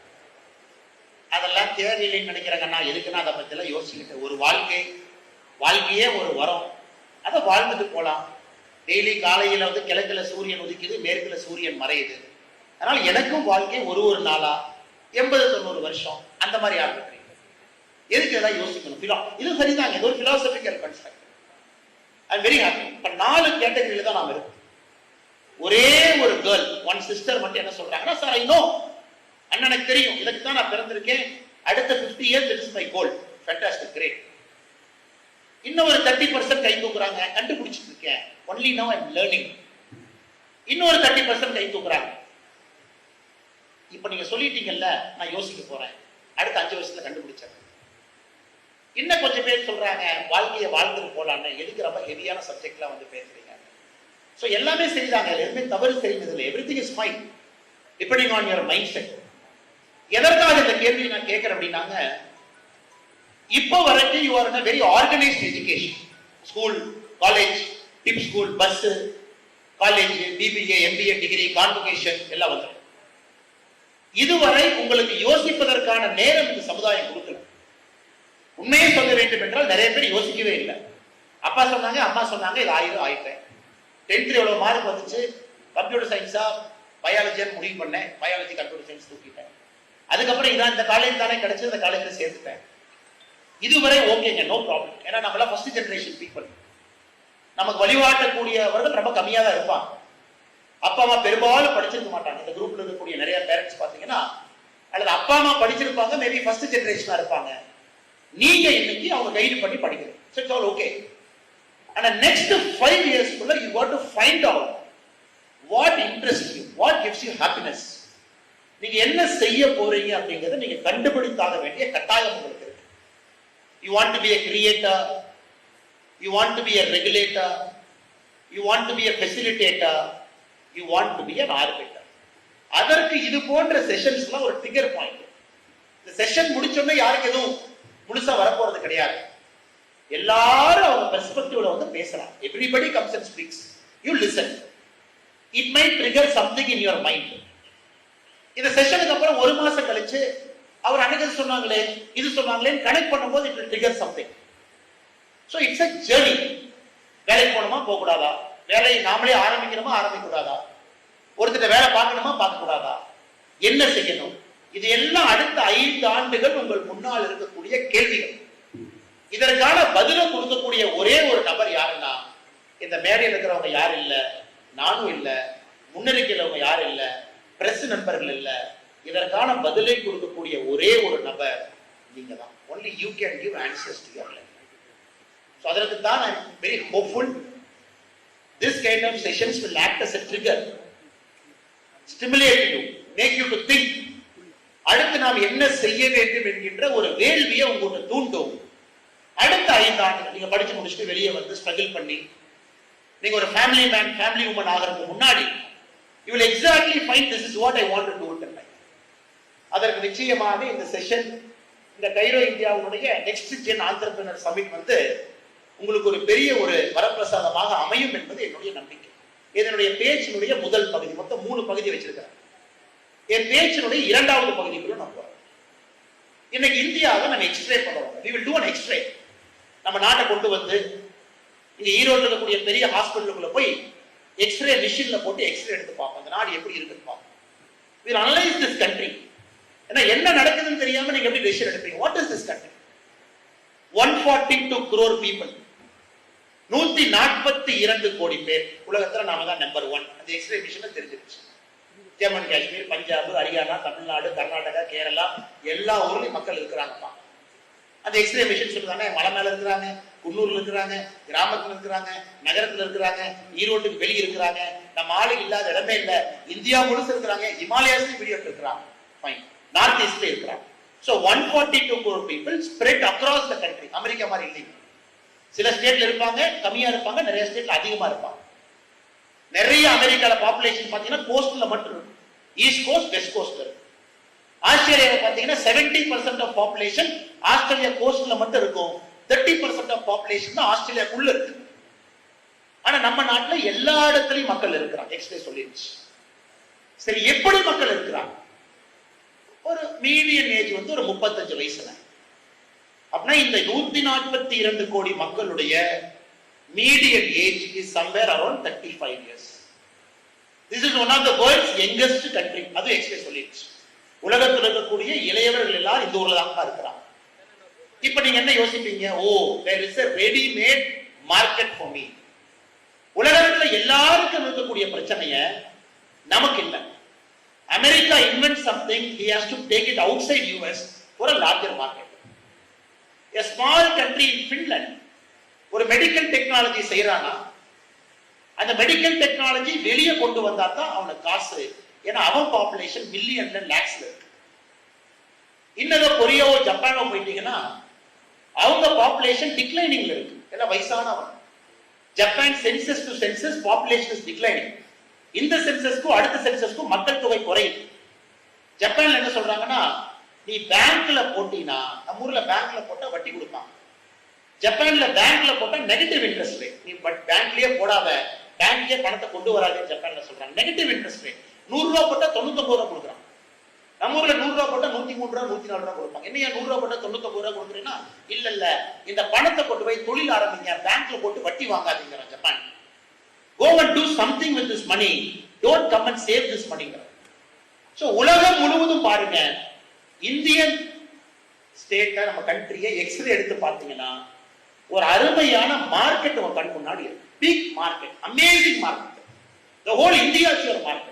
[SPEAKER 1] அதெல்லாம் தேவையில்லைன்னு நினைக்கிறாங்கன்னா எதுக்குன்னா அதை பத்தி எல்லாம் யோசிக்கிட்டு, ஒரு வாழ்க்கையே ஒரு வரம், அதை வாழ்ந்துட்டு போலாம். டெய்லி காலையில வந்து கிழக்குல சூரியன் உதிக்குது, மேற்குல சூரியன் மறையுது. அதனால எனக்கும் வாழ்க்கை ஒரு நாளா 80-90 வருஷம் அந்த மாதிரி ஆரம்பிக்கிறீங்க. எதுக்கு இதெல்லாம் யோசிக்கணும்? இது சரிதாங்க, இது ஒரு philosophical concept. I am very happy. இப்ப 4 கேட்டகரியில தான் நாம இருக்கோம். ஒரே ஒரு கேர்ள், ஒன் சிஸ்டர் மட்டும் என்ன சொல்றாங்கன்னா, சார் ஐ நோ, அண்ணனுக்கு தெரியும், இதுக்கு தான் நான் பிறந்திருக்கேன், அடுத்த 50 years it is my goal. Fantastic, great. இன்னொரு 30% கை தூக்குறாங்க, கண்டுபிடிச்சிட்டு இருக்கேன், only now I am learning. இன்னொரு 30% கை தூக்குறாங்க, இப்ப நீங்க சொல்லிட்டீங்கல்ல, நான் யோசிக்க போறேன், அடுத்த 5 வருஷத்துல கண்டுபிடிச்சேன். இன்னும் கொஞ்சம் பேர் சொல்றாங்க, வாழ்க்கையை வாழ்ந்துட்டு போலான்னு. எதுக்கு ரொம்ப ஹெவியான சப்ஜெக்ட்லாம் வந்து பேசுறீங்க? சோ எல்லாமே சரிதாங்க, எதுவுமே தவறு தெரிஞ்சது இல்லை. Everything is fine depending on your mindset. எதற்காக இந்த கேள்வி நான் கேட்கிறேன் அப்படின்னாங்க, இப்போ வரைக்கும் you are in a very organized education. School, college, டிப் school, bus, college, BBA, MBA degree, convocation எல்லாம் வந்துடும். இதுவரை உங்களுக்கு யோசிப்பதற்கான நேரம் இந்த சமுதாயம் கொடுக்கல. உண்மையை சொல்ல வேண்டும் என்றால் நிறைய பேர் யோசிக்கவே இல்லை. அப்பா சொன்னாங்க, அம்மா சொன்னாங்க, இது ஆயிட்டேன். 10th எவ்வளவு மார்க் வந்துச்சு, கம்ப்யூட்டர் சயின்ஸா பயாலஜின்னு முடிவு பண்ணேன், பயாலஜி கம்ப்யூட்டர் சயின்ஸ் தூக்கிட்டேன். அதுக்கப்புறம் இதான் இந்த காலேஜ் தானே கிடைச்சது, இந்த காலேஜில் சேர்த்துட்டேன். இதுவரை ஓகேங்க, நோ ப்ராப்ளம். ஏன்னா நம்மளாம் ஃபர்ஸ்ட் ஜெனரேஷன் பீப்புள். நமக்கு வழிகாட்டக்கூடியவர்கள் ரொம்ப கம்மியாக தான் இருப்பாங்க. அப்பா அம்மா பெரும்பாலும் படிச்சிருக்க மாட்டாங்க. இந்த குரூப்ல இருக்கக்கூடிய நிறைய பேரண்ட்ஸ் பாத்தீங்கன்னா, அல்லது அப்பா அம்மா படிச்சிருப்பாங்க, மேபி ஃபர்ஸ்ட் ஜெனரேஷனா இருப்பாங்க. நீங்க இன்னைக்கு அவங்க கைடு பண்ணி படிக்கிறீங்க. It's all okay. ஆனா நெக்ஸ்ட் 5 years குள்ள you what to find out what interest you, what gives you happiness. நீங்க என்ன செய்ய போறீங்க அப்படிங்கறத நீங்க கண்டுபிடித்தாக வேண்டிய கட்டாயம் உங்களுக்கு இருக்கு. You want to be a creator, you want to be a regulator, you want to be a facilitator, you want to be an arbiter. அதற்கு இது போன்ற செஷன்ஸ்லாம் ஒரு ட்ரிகர் பாயிண்ட். இந்த செஷன் முடிச்சோடனே யாருக்கு எதுவும் முழுசா வரப்போறது கிடையாது. எல்லாரும் அவங்க பெர்ஸ்பெக்டிவ்ல வந்து பேசலாம். Everybody comes and speaks, you listen. It might trigger something in your mind. இந்த செஷனுக்கு அப்புறம் 1 மாசம் கழிச்சு அவர் அன்னைக்கு சொன்னாங்களே, இது சொன்னாங்களே கனெக்ட் பண்ணும்போது it will trigger something. So it's a journey. வேலைக்கு போகணுமா போக கூடாதா, வேலையை நாமளே ஆரம்பிக்கணுமா ஆரம்பிக்க கூடாதா, ஒருத்தர் வேலை பார்க்கணுமா பார்க்க கூடாதா, என்ன செய்யணும், இது எல்லாம் அடுத்த 5 ஆண்டுகள் உங்கள் முன்னால் இருக்கக்கூடிய கேள்விகள். இதற்கான பதிலும் கொடுக்கக்கூடிய ஒரே ஒரு நபர் யாருன்னா, இந்த மேடையில் இருக்கிறவங்க யாரும் இல்ல, நானும் இல்ல, முன்னறிக்கையிலவங்க யாரும் இல்ல, பிரஸ் நண்பர்கள் இல்ல. இதற்கான பதிலை கொடுக்கக்கூடிய ஒரே ஒரு நபர் நீங்க தான். Only you can give answers to your life. So அதற்கு தான் I am very hopeful. This kind of sessions will act as a trigger, stimulate you, make you to think. அடுத்து நாம் என்ன செய்ய வேண்டும் என்கின்ற ஒரு வேள்வியை உங்களுக்கு தூண்டும். அடுத்த 5 ஆண்டுகள் நீங்க படிச்சு முடிச்சுட்டு வெளியே வந்து ஸ்ட்ரகிள் பண்ணி நீங்க ஒரு ஃபேமிலி மேன், ஃபேமிலி உமன் ஆகிறதுக்கு முன்னாடி you will exactly find this is what I want to do in life. அதற்கு நிச்சயமாக இந்த செஷன், இந்த கைரோ இந்தியாவுடைய நெக்ஸ்ட் ஜென் ஆண்டர்பிரினர் சமிட் வந்து உங்களுக்கு ஒரு பெரிய ஒரு வரப்பிரசாதமாக அமையும் என்பது என்னுடைய நம்பிக்கை. இதனுடைய பேச்சினுடைய முதல் பகுதி, மொத்தம் 3 பகுதி வச்சிருக்கிறேன். என் பேச்சினுடைய 2வது பகுதிக்குள்ள நான் போறேன். இன்னைக்கு இந்தியாவை நம்ம எக்ஸ்ரே பண்ணுவோம். we will do an x-ray. நம்ம நாட்டை கொண்டு வந்து இங்க ஈரோட்டில் இருக்கக்கூடிய பெரிய ஹாஸ்பிட்டலுக்குள்ள போய் எக்ஸ்ரே மிஷின்ல போட்டு எக்ஸ்ரே எடுத்து பார்ப்போம், அந்த நாடு எப்படி இருக்குன்னு பார்ப்போம். we will analyze this country. ஏன்னா என்ன நடக்குதுன்னு தெரியாம நீங்க எப்படி டெசிஷன் எடுப்பீங்க? what is this country? 142 crore people, 142 கோடி பேர். உலகத்துல நாம தான் நம்பர் 1. அந்த எக்ஸ்ரே மிஷின்ல தெரிஞ்சிருச்சு. ஜம்மு காஷ்மீர், பஞ்சாப், ஹரியானா, தமிழ்நாடு, கர்நாடகா, கேரளா எல்லா ஊர்லயும் மக்கள் இருக்கிறாங்கப்பா. அந்த எக்ஸ்ரே மிஷின் சொல்லுதானே, மலை மேல இருக்கிறாங்க, குன்னூர்ல இருக்கிறாங்க, கிராமத்துல இருக்கிறாங்க, நகரத்துல இருக்கிறாங்க, ஈரோட்டுக்கு வெளியே இருக்கிறாங்க, நம்ம ஆளுக்கு இல்லாத இடமே இல்ல, இந்தியா முழுசு இருக்கிறாங்க, ஹிமாலயாஸ்லயும் வெளியே இருக்கிறாங்க, ஃபைன், நார்த் ஈஸ்ட்ல இருக்கிறாங்க. So 142 crore people spread across the country. America மாதிரி இல்லைங்க. சில ஸ்டேட்ல இருப்பாங்க, கம்மியா இருப்பாங்க, நிறைய ஸ்டேட்ல அதிகமா இருப்பாங்க. நிறைய அமெரிக்கால பாப்புலேஷன் பாத்தீங்கன்னா கோஸ்ட்ல மட்டும் இருக்கும். ஈஸ்ட் கோஸ்ட், வெஸ்ட் கோஸ்ட் இருக்கு. ஆஸ்திரேலியாவை பாத்தீங்கன்னா 70% ஆஃப் பாப்புலேஷன் ஆஸ்திரேலியா கோஸ்ட்ல மட்டும் இருக்கும். 30% ஆஃப் பாப்புலேஷன் தான் ஆஸ்திரேலியாக்குள்ள இருக்கு. ஆனா நம்ம நாட்டுல எல்லா இடத்துலயும் மக்கள் இருக்கிறாங்க. எக்ஸ்ரே சொல்லிடுச்சு. சரி, எப்படி மக்கள் இருக்கிறாங்க? ஒரு மீடியன் ஏஜ் வந்து ஒரு 35 வயசுல. அப்படின்னா இந்த 142 கோடி மக்களுடைய median age is somewhere around 35 years. This is one of the world's youngest country. அது எக்ஸ்ரே சொல்லிடுச்சு. உலகத்தில் இருக்கக்கூடிய இளையவர்கள் எல்லாரும் இந்த ஊர்ல தான் இருக்கிறாங்க. இப்ப நீங்க என்ன யோசிப்பீங்க? ஓ, there is a ready made market for me. உலகத்துல எல்லாருக்கும் இருக்கக்கூடிய பிரச்சனைய நமக்கு இல்ல. America invent something, he has to take it outside US for a larger market. A small country in Finland ஒரு மெடிக்கல் டெக்னாலஜி செய்யறானா, அந்த மெடிக்கல் டெக்னாலஜி வெளியே கொண்டு வந்தா தான் அவனுக்கு காசு. ஏன்னா அவன் பாப்புலேஷன் மில்லியன்ல லேக்ஸ்ல இருக்கு. இன்னும் கொரியாவோ ஜப்பானோ போயிட்டீங்கன்னா அவங்க பாப்புலேஷன் டிக்ளைனிங்ல இருக்கு. எல்லாம் வயசானவன். Japan census to census population is declining. இந்த சென்சஸ்க்கும் அடுத்த சென்சஸ்க்கும் மக்கள் தொகை குறையுது. ஜப்பான்ல என்ன சொல்றாங்கன்னா, நீ பேங்க்ல போட்டீங்கன்னா, நம்ம ஊர்ல பேங்க்ல போட்டா வட்டி கொடுப்பாங்க. ஜப்பான்ல பேங்க்ல போட்டா நெகட்டிவ் இன்ட்ரெஸ்ட் ரேட். நீ பேங்க்லயே போடாத, பேங்க்லயே பணத்தை கொண்டு வராதுன்னு ஜப்பான்ல சொல்றாங்க. Negative interest rate. 100 ரூபாய் போட்டா 99 ரூபாய் கொடுக்குறாங்க. நம்ம ஊர்ல 100 ரூபாய் போட்டா 103 ரூபாய் 104 ரூபாய் கொடுப்பாங்க. என்னையா 100 ரூபாய் போட்டா 99 ரூபாய் கொடுக்குறீங்கன்னா, இல்ல இந்த பணத்தை கொண்டு போய் தொழில் ஆரம்பிங்க, பேங்க்ல போட்டு வட்டி வாங்காதீங்க. Japan go and do something with this money, don't come and save this money. So உலகம் முழுவதும் பாருங்க, இந்தியன் ஸ்டேட் நம்ம கண்ட்ரியை எக்ஸ்ரே எடுத்து பார்த்தீங்கன்னா ஒரு அருமையான மார்க்கெட் உங்க கண் முன்னாடி இருக்கு. Big market, amazing market. the whole India is your market.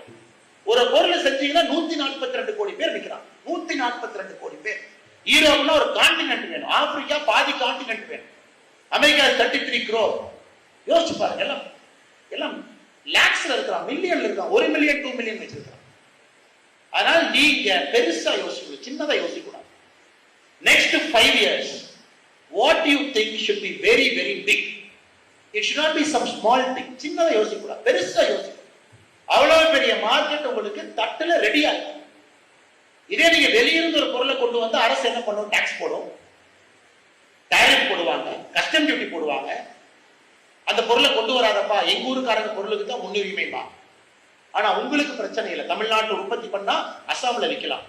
[SPEAKER 1] ஒரு பொருளை செஞ்சீங்கன்னா 142 கோடி பேர் நிக்கிறாங்க. 142 கோடி பேர். யூரோப்னா ஒரு கான்டினென்ட் வேணும், ஆப்பிரிக்கா பாதி கான்டினென்ட் வேணும், அமெரிக்கா 33 crore. யோசிச்சு பாருங்க, எல்லாம் லேக்ஸ்ல இருக்கிறான், மில்லியன்ல இருக்கான், 1 மில்லியன் 2 மில்லியன் வச்சிருக்கான். அதனால நீங்க பெருசா யோசிக்கணும், சின்னதா யோசிக்கக்கூடாது. next 5 years what you think should be very very big. It should not be some small thing. சின்னதா யோசிக்கக்கூடாது, பெருசா யோசிக்கணும். அவ்வளவு பெரிய மார்க்கெட் உங்களுக்கு தட்டுல ரெடியா இருக்கு. இதே நீங்க வெளியிருந்து ஒரு பொருளை கொண்டு வந்து அரசு என்ன பண்ணும்? டாக்ஸ் போடும், டாரிஃப் போடுவாங்க, கஸ்டம் டியூட்டி போடுவாங்க. அந்த பொருளை கொண்டு வராதப்பா, எங்க ஊருக்காரங்க பொருளுக்கு தான் முன்னுரிமைப்பா. ஆனா உங்களுக்கு பிரச்சனை இல்லை. தமிழ்நாட்டில் உற்பத்தி பண்ணா அசாம்ல விற்கலாம்,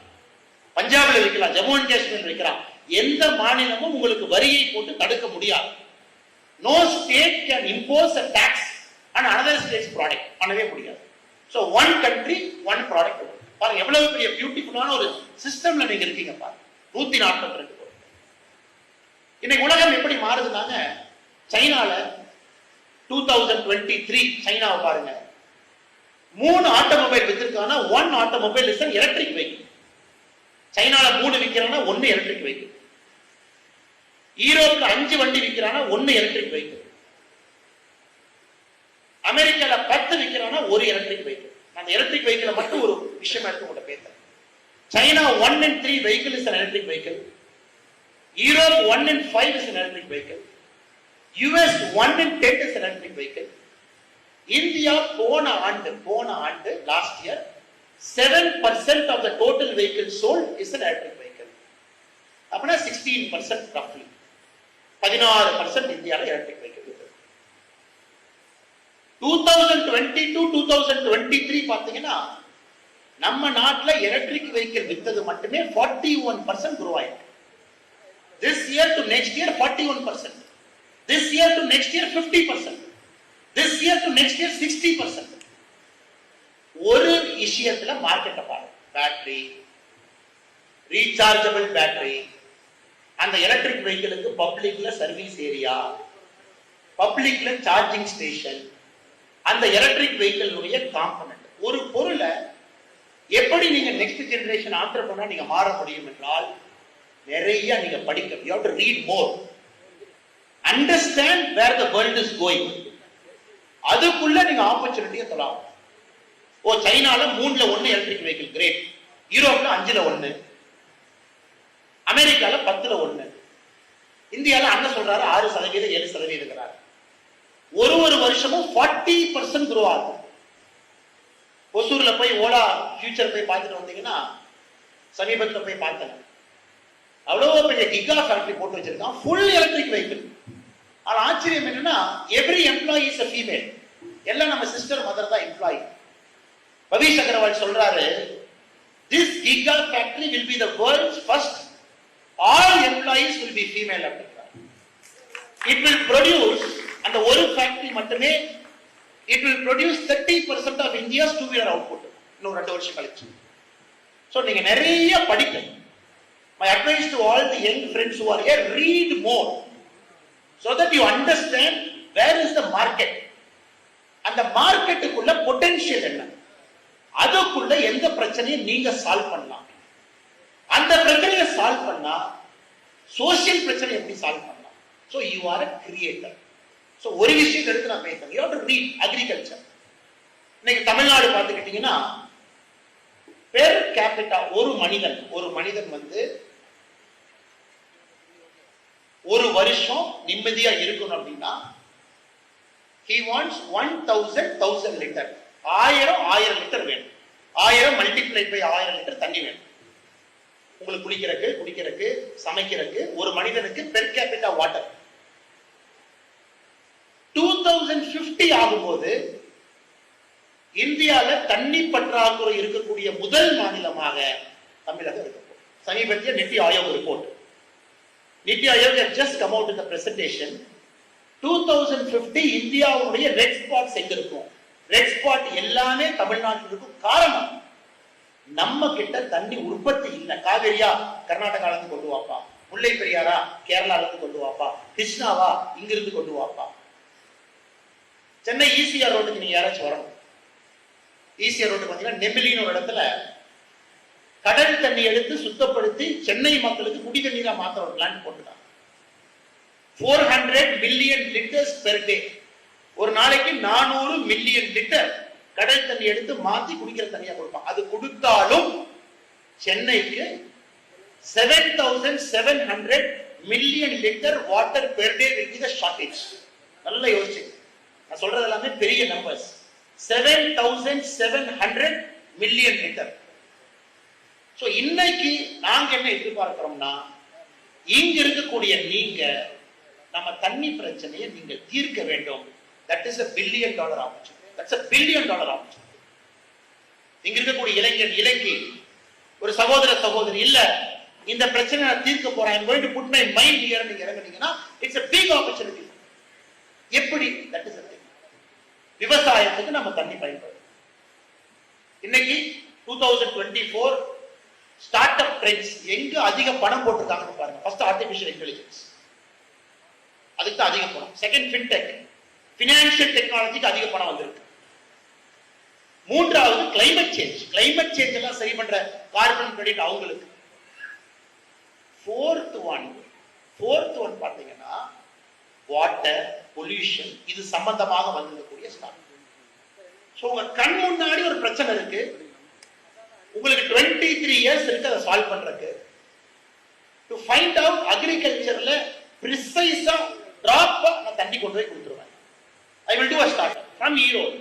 [SPEAKER 1] பஞ்சாப்ல விற்கலாம், ஜம்மு அண்ட் காஷ்மீர் விற்கலாம். எந்த மாநிலமும் உங்களுக்கு வரியை போட்டு தடுக்க முடியாது. No state can impose a tax on another state's product. பண்ணவே முடியாது. So one country one product. பாருங்க எவ்வளவு பெரிய பியூட்டிஃபுல்லான ஒரு சிஸ்டம்ல நீங்க இருக்கீங்க பாருங்க. 142 கோடி. இன்னைக்கு உலகம் எப்படி மாறுதுனாங்க, சைனால 2023 சைனாவை பாருங்க, 3 ஆட்டோமொபைல் வித்திருக்கானா 1 automobile is an electric vehicle. சைனால 3 விக்கிறானா 1 எலக்ட்ரிக் வெஹிக்கிள். யூரோப்ல 5 வண்டி விக்கிறானா 1 எலக்ட்ரிக் வெஹிக்கிள். அமெரிக்கால 10 விக்கிறானா 1 எலக்ட்ரிக் வெஹிக்கிள். அந்த எலக்ட்ரிக் வெஹிக்கிளை மட்டும் ஒரு விஷயம் எடுத்து உங்கள்கிட்ட பேசுறேன். China 1 in 3 vehicle is an electric vehicle. Europe 1 in 5 is an electric vehicle. US 1 in 10 is an electric vehicle. India போன ஆண்டு last year 7% of the total vehicles sold is an electric vehicle. அப்பனா 16% roughly. 16% இந்தியால electric vehicle இருக்கு. 2022 2023 பாத்தீங்கன்னா நம்ம நாட்டுல electric vehicle வித்தது மட்டுமே 41% grow ஆயிருக்கு. This year to next year 41%. This year to next year 50%. This year to next year 60%. ஒரு விஷயத்துல மார்க்கெட்டை பாருங்க, பேட்டரி, ரீசார்ஜபிள் பேட்டரி, அந்த எலக்ட்ரிக் வெஹிக்கிளுக்கு பப்ளிக்ல சர்வீஸ் ஏரியா, பப்ளிக்ல சார்ஜிங் ஸ்டேஷன், அந்த எலக்ட்ரிக் வெஹிக்கிளுடைய காம்பனன்ட். ஒரு பொருளை எப்படி நீங்க நெக்ஸ்ட் ஜெனரேஷன் ஆண்டர்பிரனர் நீங்க மாற முடியும் என்றால் நிறைய நீங்க படிக்கணும். You have to read more. Understand where the world is going. அதுக்குள்ள நீங்க ஆப்பர்ச்சுனிட்டியை தொழலாம். ஓ, சைனால 3ல 1 எலக்ட்ரிக் வெஹிக்கிள், கிரேட். யூரோப்ல 5ல 1, அமெரிக்கால 10ல 1, இந்தியால அண்ணன் சொல்றாரு 6% 7% இருக்கிறாரு. ஒரு வருஷமும் 40% grow ஆகும். ஒசூர்ல போய் ஓலா ஃபியூச்சர் போய் பார்த்துட்டு வந்தீங்கன்னா, சமீபத்தில் போய் பார்த்தேன். அவ்வளவு பெரிய கிகா ஃபேக்டரி போட்டு வச்சிருக்கான், ஃபுல் எலக்ட்ரிக் வெஹிக்கிள். ஆனா ஆச்சரியம் என்னன்னா, every employee is a female. எல்லாம் நம்ம சிஸ்டர் மதர் தான் எம்ப்ளாயி. பவிஷ் அகர்வால் சொல்றாரு, this giga factory will be the world's first all employees will be female அப்படின்றார். It will produce, அந்த ஒரு ஃபேக்டரி மட்டுமே it will produce 30% of India's two-wheeler output. இன்னும் 2 வருஷம் கழிச்சு. So நீங்க நிறைய படிக்கணும். My advice to all the young friends who are here, read more so that you understand where is the market. அந்த மார்க்கெட்டுக்குள்ள பொட்டன்ஷியல் என்ன, அதுக்குள்ள எந்த பிரச்சனையை நீங்க சால்வ் பண்ணலாம், அந்த பிரச்சனையை சால்வ் பண்ணா சோசியல் பிரச்சனை எப்படி சால்வ் பண்ணலாம். So you are a creator. So ஒரு விஷயம் எடுத்து நான் பேசுறேன், you have to read agriculture. இன்னைக்கு தமிழ்நாடு பார்த்துக்கிட்டீங்கன்னா பெர் கேபிட்டா ஒரு மனிதன் வந்து ஒரு வருஷம் நிம்மதியா இருக்கணும் அப்படின்னா he wants 1000 லிட்டர், 1000 லிட்டர் வேணும். 1000 மல்டிப்ளை பை 1000 லிட்டர் தண்ணி வேணும் உங்களுக்கு குடிக்கிறதுக்கு சமைக்கிறதுக்கு. ஒரு மனிதனுக்கு பெர் கேபிட்டா வாட்டர் 2050 ஆகும்போது இந்தியால தண்ணி பற்றாக்குறை இருக்கக்கூடிய முதல் மாநிலமாக தமிழகம் இருக்க போகுது. சமீபத்திய NITI Aayog report, NITI Aayog has just come out with the presentation. 2050 இந்தியாவுடைய ரெட் ஸ்பாட்ஸ் எங்க இருக்கும்? ரெட் ஸ்பாட் எல்லாமே தமிழ்நாட்டில் இருக்கும். காரணம், நம்ம கிட்ட தண்ணி உற்பத்தி இல்லை. காவேரியா கர்நாடகால இருந்து கொண்டு வாப்பா, முல்லை பெரியாரா கேரளால இருந்து கொண்டு வாப்பா, கிருஷ்ணாவா இங்கிருந்து கொண்டு வாப்பா. சென்னை ஈசிஆர் ரோட்டுக்கு நீங்க யாராச்சும் வரணும். ஈசிஆர் ரோட்டு பாத்தீங்கன்னா நெமிலின்னு ஒரு இடத்துல கடல் தண்ணி எடுத்து சுத்தப்படுத்தி சென்னை மக்களுக்கு குடி தண்ணீரா மாத்திர ஒரு பிளான்ட் போட்டுட்டாங்க. 400 மில்லியன் லிட்டர்ஸ் பெர் டே. ஒரு நாளைக்கு 400 மில்லியன் லிட்டர் கடல் தண்ணி எடுத்து மாத்தி குடிக்கிற தண்ணியா கொடுப்பாங்க. அது கொடுத்தாலும் சென்னைக்கு 7700 million litre water per day will be the shortage. நல்லா யோசிச்சு, நான் சொல்றது எல்லாமே பெரிய நம்பர்ஸ். 7700 million litre. சோ இன்னைக்கு நாங்க என்ன எதிர்பார்க்கிறோம்னா, இங்க இருக்கக்கூடிய நீங்க நம்ம தண்ணி பிரச்சனையை நீங்க தீர்க்க வேண்டும். That is a $1 billion opportunity. That's a $1 billion opportunity. இங்க இருக்கக்கூடிய இளைஞர் இலங்கை ஒரு சகோதரி இல்ல, இந்த பிரச்சனை நான் தீர்க்க போறேன், I'm going to put my mind here நீங்க இறங்குனீங்கன்னா it's a big opportunity. எப்படி? That is a thing. விவசாயத்துக்கு நம்ம தண்ணி பயன்படுது. இன்னைக்கு 2024 ஸ்டார்ட் அப் ட்ரெண்ட்ஸ் எங்க அதிக பணம் போட்டிருக்காங்கன்னு பாருங்க. ஃபர்ஸ்ட் ஆர்டிஃபிஷியல் இன்டெலிஜென்ஸ், அதுக்கு தான் அதிக பணம். செகண்ட் ஃபின்டெக், பினான்சியல் டெக்னாலஜிக்கு அதிக பணம் வந்திருக்கு. மூன்றாவது கிளைமேட் சேஞ்ச் எல்லாம் சரி பண்ற கார்பன் கிரெடிட் அவங்களுக்கு. ஃபோர்த் ஒன் பாத்தீங்கன்னா வாட்டர் பொல்யூஷன், இது சம்பந்தமாக வந்திருக்கக்கூடிய ஸ்டார்ட். சோ உங்க கண் முன்னாடி ஒரு பிரச்சனை இருக்கு, உங்களுக்கு 23 இயர்ஸ் இருக்கு அதை சால்வ் பண்றதுக்கு. டு ஃபைண்ட் அவுட் அக்ரிகல்ச்சர்ல பிரிசைஸா டிராப்பா நான் தண்ணி கொண்டு போய் கொடுத்துருவேன். I will do a start from Erode.